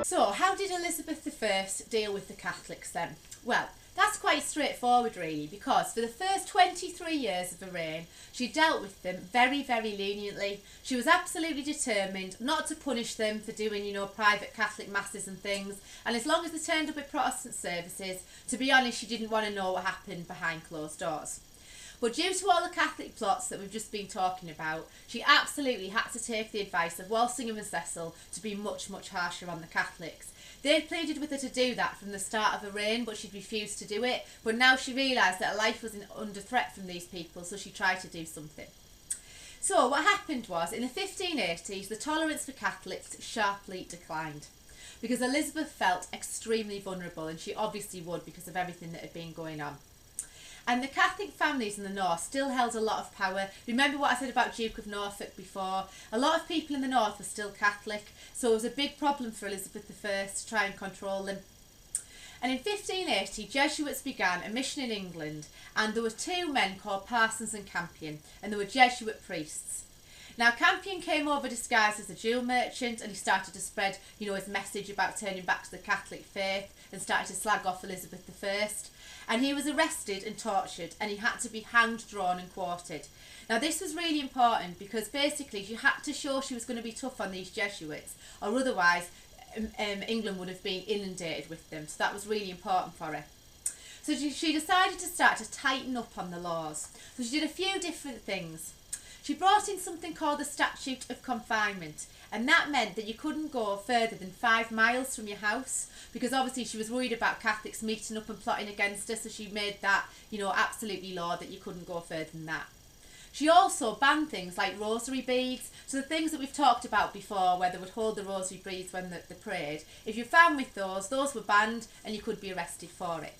So, how did Elizabeth I deal with the Catholics then? Well, that's quite straightforward really, because for the first 23 years of her reign, she dealt with them very, very leniently. She was absolutely determined not to punish them for doing, private Catholic masses and things, and as long as they turned up at Protestant services, to be honest, she didn't want to know what happened behind closed doors. But due to all the Catholic plots that we've just been talking about, she absolutely had to take the advice of Walsingham and Cecil to be much, much harsher on the Catholics. They pleaded with her to do that from the start of her reign, but she'd refused to do it. But now she realised that her life was under threat from these people, so she tried to do something. So what happened was, in the 1580s, the tolerance for Catholics sharply declined, because Elizabeth felt extremely vulnerable, and she obviously would because of everything that had been going on. And the Catholic families in the north still held a lot of power. Remember what I said about Duke of Norfolk before? A lot of people in the north were still Catholic, so it was a big problem for Elizabeth I to try and control them. And in 1580, Jesuits began a mission in England, and there were two men called Parsons and Campion, and they were Jesuit priests. Now, Campion came over disguised as a jewel merchant, and he started to spread, his message about turning back to the Catholic faith and started to slag off Elizabeth I. And he was arrested and tortured, and he had to be hanged, drawn and quartered. Now, this was really important because basically she had to show she was going to be tough on these Jesuits, or otherwise England would have been inundated with them. So that was really important for her. So she decided to start to tighten up on the laws. So she did a few different things. She brought in something called the Statute of Confinement, and that meant that you couldn't go further than 5 miles from your house, because obviously she was worried about Catholics meeting up and plotting against her, so she made that, absolutely law that you couldn't go further than that. She also banned things like rosary beads, so the things that we've talked about before, where they would hold the rosary beads when they prayed. If you're found with those were banned and you could be arrested for it.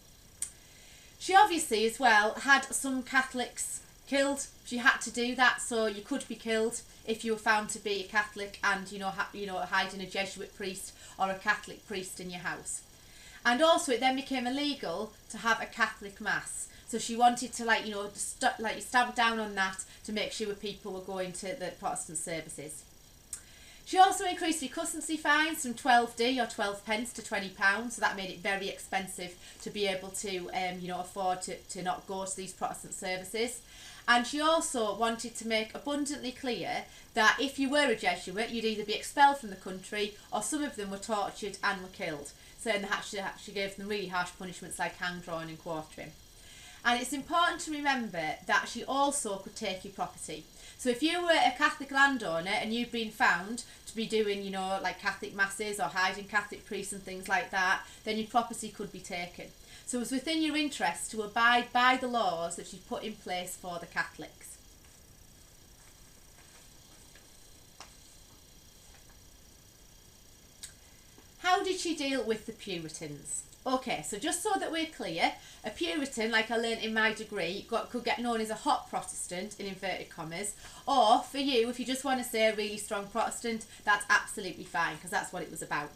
She obviously as well had some Catholics killed. She had to do that, so you could be killed if you were found to be a Catholic and hiding a Jesuit priest or a Catholic priest in your house. And also it then became illegal to have a Catholic mass, so she wanted to stamp down on that to make sure people were going to the Protestant services. She also increased recussancy fines from 12d or 12 pence to £20, so that made it very expensive to be able to afford to not go to these Protestant services. And she also wanted to make abundantly clear that if you were a Jesuit, you'd either be expelled from the country or some of them were tortured and were killed. So she gave them really harsh punishments like hang, drawing and quartering. And it's important to remember that she also could take your property. So if you were a Catholic landowner and you've been found to be doing, like Catholic masses or hiding Catholic priests and things like that, then your property could be taken. So it was within your interest to abide by the laws that she put in place for the Catholics. How did she deal with the Puritans? Okay, so just so that we're clear, a Puritan, like I learnt in my degree, could get known as a hot Protestant, in inverted commas, or for you, if you just want to say a really strong Protestant, that's absolutely fine, because that's what it was about.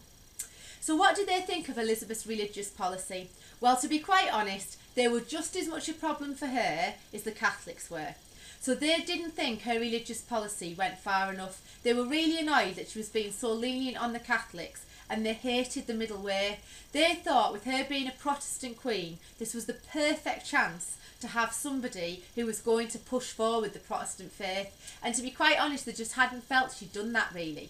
So what did they think of Elizabeth's religious policy? Well, to be quite honest, they were just as much a problem for her as the Catholics were. So they didn't think her religious policy went far enough. They were really annoyed that she was being so lenient on the Catholics, and they hated the middle way. They thought with her being a Protestant queen, this was the perfect chance to have somebody who was going to push forward the Protestant faith. And to be quite honest, they just hadn't felt she'd done that really.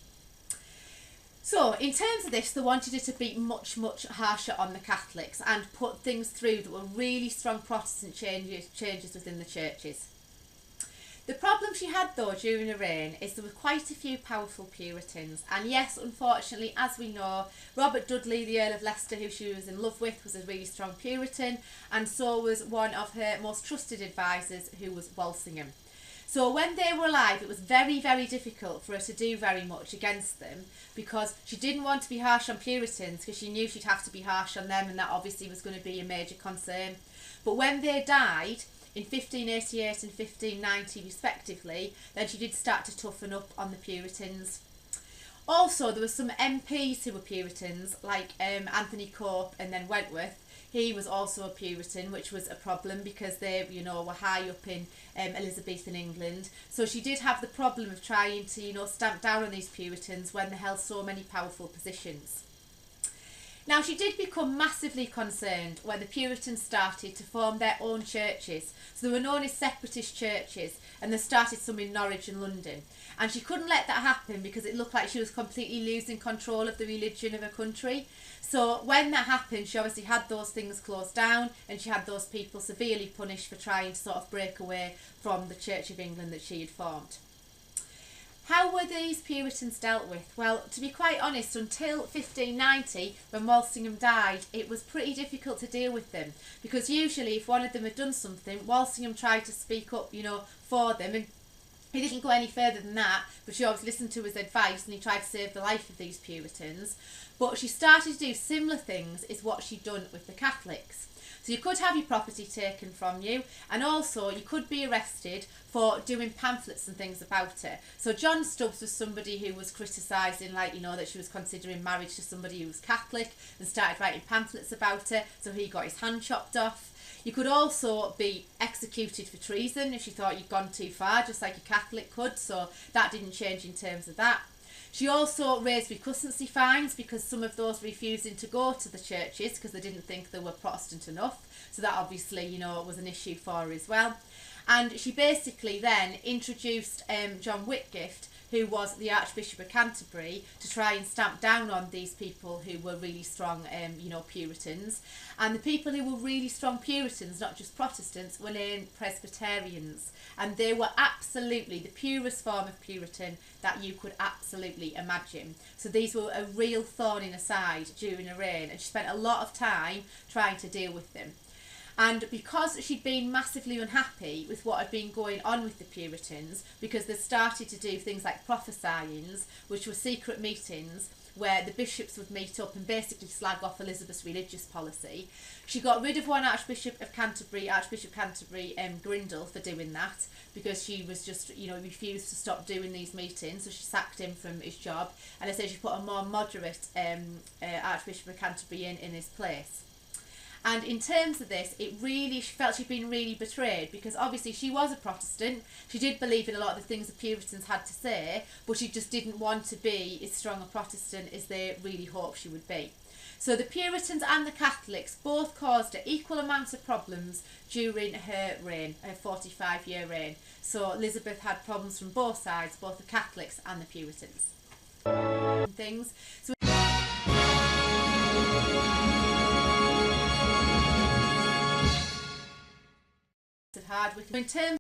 So, in terms of this, they wanted her to be much, much harsher on the Catholics and put things through that were really strong Protestant changes within the churches. The problem she had though during her reign is there were quite a few powerful Puritans, and yes, unfortunately, as we know, Robert Dudley, the Earl of Leicester, who she was in love with, was a really strong Puritan, and so was one of her most trusted advisors, who was Walsingham. So when they were alive, it was very, very difficult for her to do very much against them, because she didn't want to be harsh on Puritans, because she knew she'd have to be harsh on them, and that obviously was going to be a major concern. But when they died, in 1588 and 1590 respectively, then she did start to toughen up on the Puritans. Also, there were some MPs who were Puritans, like Anthony Cope and then Wentworth. He was also a Puritan, which was a problem because they, were high up in Elizabethan England. So she did have the problem of trying to, stamp down on these Puritans when they held so many powerful positions. Now, she did become massively concerned when the Puritans started to form their own churches. So they were known as separatist churches, and they started some in Norwich and London. And she couldn't let that happen because it looked like she was completely losing control of the religion of her country. So when that happened, she obviously had those things closed down, and she had those people severely punished for trying to sort of break away from the Church of England that she had formed. How were these Puritans dealt with? Well, to be quite honest, until 1590, when Walsingham died, it was pretty difficult to deal with them, because usually if one of them had done something, Walsingham tried to speak up, for them, and he didn't go any further than that, but she always listened to his advice, and he tried to save the life of these Puritans. But she started to do similar things as what she'd done with the Catholics. So you could have your property taken from you, and also you could be arrested for doing pamphlets and things about it. So John Stubbs was somebody who was criticising, that she was considering marriage to somebody who was Catholic, and started writing pamphlets about it, so he got his hand chopped off. You could also be executed for treason if she thought you'd gone too far, just like a Catholic could, so that didn't change in terms of that. She also raised recussancy fines because some of those refusing to go to the churches because they didn't think they were Protestant enough. So that obviously, was an issue for her as well. And she basically then introduced John Whitgift, who was the Archbishop of Canterbury, to try and stamp down on these people who were really strong, Puritans. And the people who were really strong Puritans, not just Protestants, were named Presbyterians. And they were absolutely the purest form of Puritan that you could absolutely imagine. So these were a real thorn in her side during her reign, and she spent a lot of time trying to deal with them. And because she'd been massively unhappy with what had been going on with the Puritans, because they started to do things like prophesyings, which were secret meetings where the bishops would meet up and basically slag off Elizabeth's religious policy, she got rid of one Archbishop Canterbury, Grindal, for doing that, because she was just, refused to stop doing these meetings, so she sacked him from his job. And I say she put a more moderate Archbishop of Canterbury in his place. And in terms of this, she felt she'd been really betrayed, because obviously she was a Protestant. She did believe in a lot of the things the Puritans had to say, but she just didn't want to be as strong a Protestant as they really hoped she would be. So the Puritans and the Catholics both caused her equal amounts of problems during her reign, her 45-year reign. So Elizabeth had problems from both sides, both the Catholics and the Puritans. Things. So hard. In terms